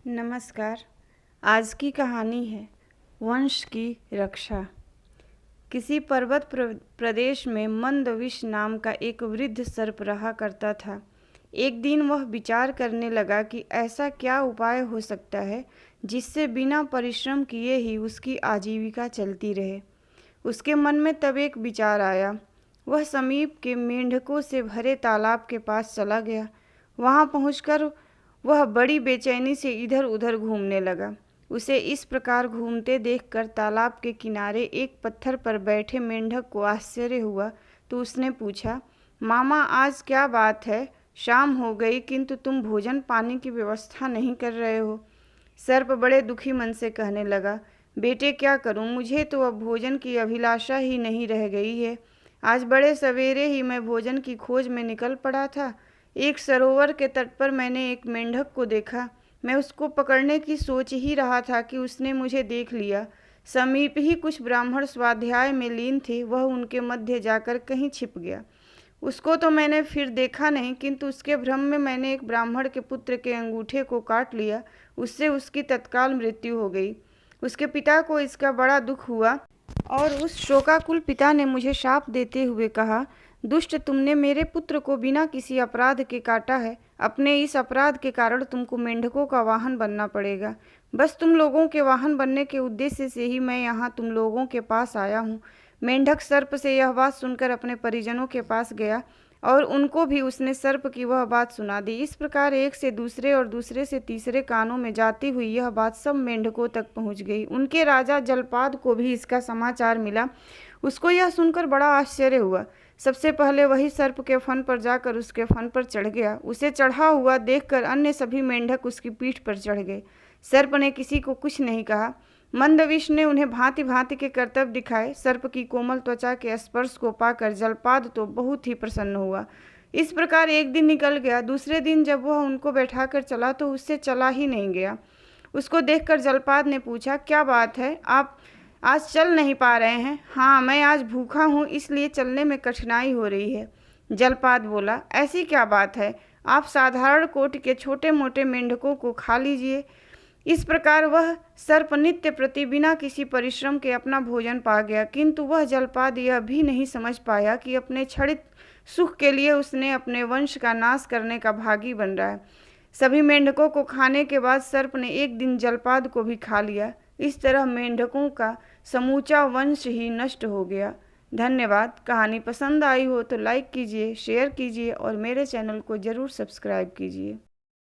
नमस्कार। आज की कहानी है वंश की रक्षा। किसी पर्वत प्रदेश में मंदविष नाम का एक वृद्ध सर्प रहा करता था। एक दिन वह विचार करने लगा कि ऐसा क्या उपाय हो सकता है जिससे बिना परिश्रम किए ही उसकी आजीविका चलती रहे। उसके मन में तब एक विचार आया। वह समीप के मेंढकों से भरे तालाब के पास चला गया। वहां पहुंचकर वह बड़ी बेचैनी से इधर उधर घूमने लगा। उसे इस प्रकार घूमते देखकर तालाब के किनारे एक पत्थर पर बैठे मेंढक को आश्चर्य हुआ, तो उसने पूछा, मामा आज क्या बात है? शाम हो गई किंतु तुम भोजन पानी की व्यवस्था नहीं कर रहे हो। सर्प बड़े दुखी मन से कहने लगा, बेटे क्या करूं, मुझे तो अब भोजन की अभिलाषा ही नहीं रह गई है। आज बड़े सवेरे ही मैं भोजन की खोज में निकल पड़ा था। एक सरोवर के तट पर मैंने एक मेंढक को देखा। मैं उसको पकड़ने की सोच ही रहा था कि उसने मुझे देख लिया। समीप ही कुछ ब्राह्मण स्वाध्याय में लीन थे, वह उनके मध्य जाकर कहीं छिप गया। उसको तो मैंने फिर देखा नहीं, किंतु उसके भ्रम में मैंने एक ब्राह्मण के पुत्र के अंगूठे को काट लिया। उससे उसकी तत्काल मृत्यु हो गई। उसके पिता को इसका बड़ा दुख हुआ और उस शोकाकुल पिता ने मुझे शाप देते हुए कहा, दुष्ट, तुमने मेरे पुत्र को बिना किसी अपराध के काटा है। अपने इस अपराध के कारण तुमको मेंढकों का वाहन बनना पड़ेगा। बस तुम लोगों के वाहन बनने के उद्देश्य से ही मैं यहाँ तुम लोगों के पास आया हूँ। मेंढक सर्प से यह बात सुनकर अपने परिजनों के पास गया और उनको भी उसने सर्प की वह बात सुना दी। इस प्रकार एक से दूसरे और दूसरे से तीसरे कानों में जाती हुई यह बात सब मेंढकों तक पहुंच गई। उनके राजा जलपाद को भी इसका समाचार मिला। उसको यह सुनकर बड़ा आश्चर्य हुआ। सबसे पहले वही सर्प के फन पर जाकर उसके फन पर चढ़ गया। उसे चढ़ा हुआ देखकर अन्य सभी मेंढक उसकी पीठ पर चढ़ गए। सर्प ने किसी को कुछ नहीं कहा। मंदविष ने उन्हें भांति भांति के करतब दिखाए। सर्प की कोमल त्वचा के स्पर्श को पाकर जलपाद तो बहुत ही प्रसन्न हुआ। इस प्रकार एक दिन निकल गया। दूसरे दिन जब वह उनको बैठाकर चला तो उससे चला ही नहीं गया। उसको देखकर जलपाद ने पूछा, क्या बात है, आप आज चल नहीं पा रहे हैं? हाँ, मैं आज भूखा हूँ, इसलिए चलने में कठिनाई हो रही है। जलपाद बोला, ऐसी क्या बात है, आप साधारण कोटि के छोटे मोटे मेंढकों को खा लीजिए। इस प्रकार वह सर्प नित्य प्रति बिना किसी परिश्रम के अपना भोजन पा गया। किंतु वह जलपाद यह भी नहीं समझ पाया कि अपने क्षणिक सुख के लिए उसने अपने वंश का नाश करने का भागी बन रहा है। सभी मेंढकों को खाने के बाद सर्प ने एक दिन जलपाद को भी खा लिया। इस तरह मेंढकों का समूचा वंश ही नष्ट हो गया। धन्यवाद। कहानी पसंद आई हो तो लाइक कीजिए, शेयर कीजिए और मेरे चैनल को ज़रूर सब्सक्राइब कीजिए।